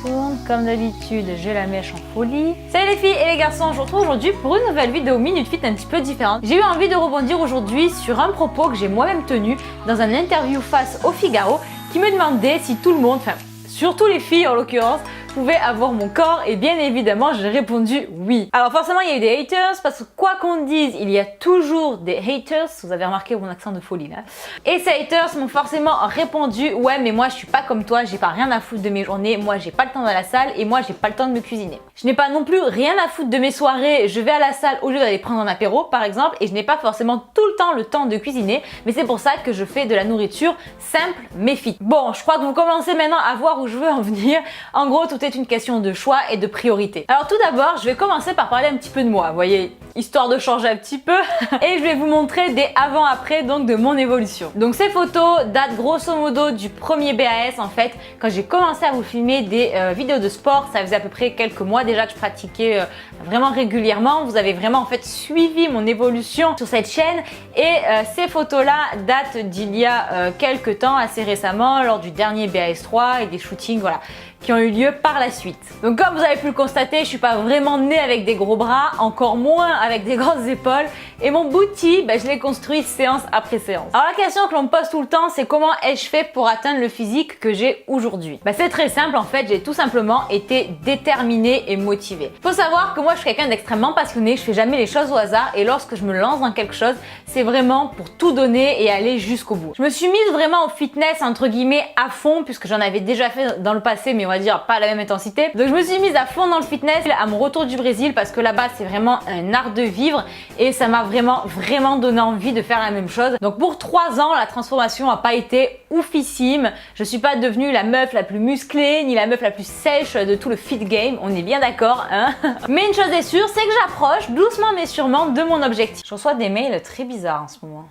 tourne. Comme d'habitude, j'ai la mèche en folie. Salut les filles et les garçons, je vous retrouve aujourd'hui pour une nouvelle vidéo Minute Fit un petit peu différente. J'ai eu envie de rebondir aujourd'hui sur un propos que j'ai moi-même tenu dans un interview face au Figaro qui me demandait si tout le monde, enfin surtout les filles en l'occurrence, pouvaient avoir mon corps et bien évidemment j'ai répondu oui. Alors forcément il y a eu des haters parce que quoi qu'on dise il y a toujours des haters, vous avez remarqué mon accent de folie là. Et ces haters m'ont forcément répondu ouais mais moi je suis pas comme toi, j'ai pas rien à foutre de mes journées, moi j'ai pas le temps de la salle et moi j'ai pas le temps de me cuisiner. Je n'ai pas non plus rien à foutre de mes soirées, je vais à la salle au lieu d'aller prendre un apéro par exemple et je n'ai pas forcément tout le temps de cuisiner mais c'est pour ça que je fais de la nourriture simple mais fit. Bon je crois que vous commencez maintenant à voir où je veux en venir. En gros tout est une question de choix et de priorité. Alors tout d'abord, je vais commencer par parler un petit peu de moi, vous voyez, histoire de changer un petit peu et je vais vous montrer des avant-après donc de mon évolution. Donc ces photos datent grosso modo du premier BAS en fait, quand j'ai commencé à vous filmer des vidéos de sport, ça faisait à peu près quelques mois déjà que je pratiquais vraiment régulièrement. Vous avez vraiment en fait suivi mon évolution sur cette chaîne et ces photos là datent d'il y a quelques temps, assez récemment, lors du dernier BAS 3 et des shootings voilà qui ont eu lieu par la suite. Donc comme vous avez pu le constater, je suis pas vraiment née avec des gros bras, encore moins avec des grosses épaules et mon booty, je l'ai construit séance après séance. Alors la question que l'on me pose tout le temps, c'est comment ai-je fait pour atteindre le physique que j'ai aujourd'hui? C'est très simple en fait, j'ai tout simplement été déterminée et motivée. Faut savoir que moi je suis quelqu'un d'extrêmement passionné, je fais jamais les choses au hasard et lorsque je me lance dans quelque chose, c'est vraiment pour tout donner et aller jusqu'au bout. Je me suis mise vraiment au fitness entre guillemets à fond puisque j'en avais déjà fait dans le passé mais on va dire pas à la même intensité. Donc je me suis mise à fond dans le fitness à mon retour du Brésil parce que là-bas c'est vraiment un art de vivre et ça m'a vraiment donné envie de faire la même chose. Donc pour 3 ans la transformation n'a pas été oufissime. Je suis pas devenue la meuf la plus musclée ni la meuf la plus sèche de tout le fit game, on est bien d'accord hein. Mais une chose est sûre, c'est que j'approche doucement mais sûrement de mon objectif. Je reçois des mails très bizarres en ce moment.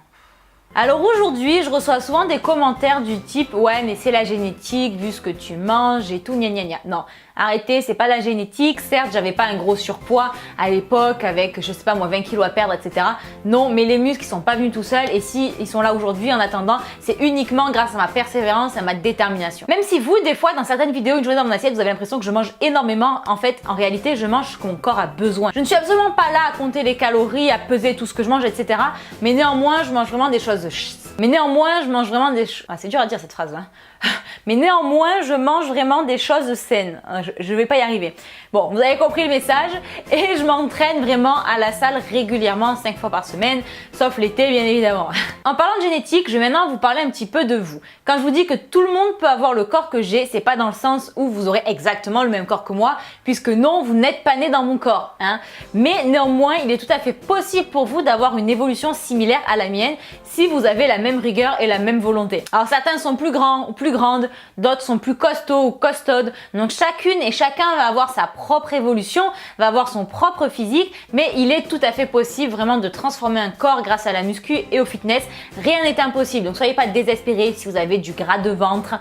Alors aujourd'hui, je reçois souvent des commentaires du type « Ouais, mais c'est la génétique, vu ce que tu manges et tout, gna gna gna ». Non, arrêtez, c'est pas la génétique. Certes, j'avais pas un gros surpoids à l'époque avec, je sais pas moi, 20 kilos à perdre, etc. Non, mais les muscles, ils sont pas venus tout seuls et si ils sont là aujourd'hui, en attendant, c'est uniquement grâce à ma persévérance, à ma détermination. Même si vous, des fois, dans certaines vidéos, une journée dans mon assiette, vous avez l'impression que je mange énormément, en fait, en réalité, je mange ce que mon corps a besoin. Je ne suis absolument pas là à compter les calories, à peser tout ce que je mange, etc. Mais néanmoins, je mange vraiment des choses Mais néanmoins, je mange vraiment des choses... Ah, c'est dur à dire cette phrase, hein. Mais néanmoins, je mange vraiment des choses saines. Je vais pas y arriver. Bon, vous avez compris le message. Et je m'entraîne vraiment à la salle régulièrement, 5 fois par semaine, sauf l'été, bien évidemment. En parlant de génétique, je vais maintenant vous parler un petit peu de vous. Quand je vous dis que tout le monde peut avoir le corps que j'ai, c'est pas dans le sens où vous aurez exactement le même corps que moi, puisque non, vous n'êtes pas né dans mon corps, hein. Mais néanmoins, il est tout à fait possible pour vous d'avoir une évolution similaire à la mienne si vous avez la même rigueur et la même volonté. Alors certains sont plus grands ou plus grandes, d'autres sont plus costauds ou costaudes. Donc chacune et chacun va avoir sa propre évolution, va avoir son propre physique, mais il est tout à fait possible vraiment de transformer un corps grâce à la muscu et au fitness. Rien n'est impossible, donc soyez pas désespérés si vous avez du gras de ventre,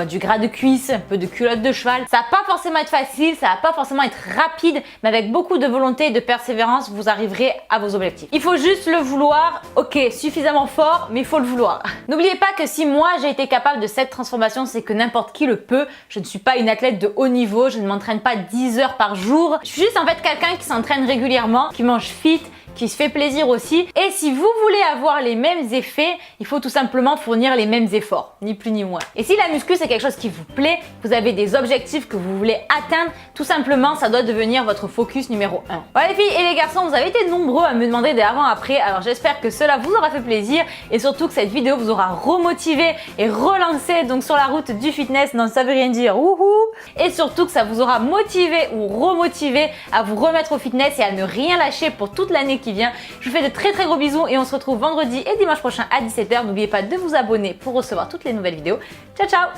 du gras de cuisse, un peu de culotte de cheval. Ça va pas forcément être facile, ça va pas forcément être rapide, mais avec beaucoup de volonté et de persévérance, vous arriverez à vos objectifs. Il faut juste le vouloir, ok, suffisamment fort, mais il faut le vouloir. N'oubliez pas que si moi j'ai été capable de cette transformation, c'est que n'importe qui le peut. Je ne suis pas une athlète de haut niveau, je ne m'entraîne pas 10 heures par jour. Je suis juste en fait quelqu'un qui s'entraîne régulièrement, qui mange fit, qui se fait plaisir aussi. Et si vous voulez avoir les mêmes effets, il faut tout simplement fournir les mêmes efforts, ni plus ni moins. Et si la muscu c'est quelque chose qui vous plaît, vous avez des objectifs que vous voulez atteindre, tout simplement ça doit devenir votre focus numéro 1. Voilà les filles et les garçons, vous avez été nombreux à me demander des avant-après, alors j'espère que cela vous aura fait plaisir et surtout que cette vidéo vous aura remotivé et relancé donc sur la route du fitness, non ça veut rien dire, wouhou. Et surtout que ça vous aura motivé ou remotivé à vous remettre au fitness et à ne rien lâcher pour toute l'année qui vient. Je vous fais de très gros bisous et on se retrouve vendredi et dimanche prochain à 17 h. N'oubliez pas de vous abonner pour recevoir toutes les nouvelles vidéos. Ciao ciao.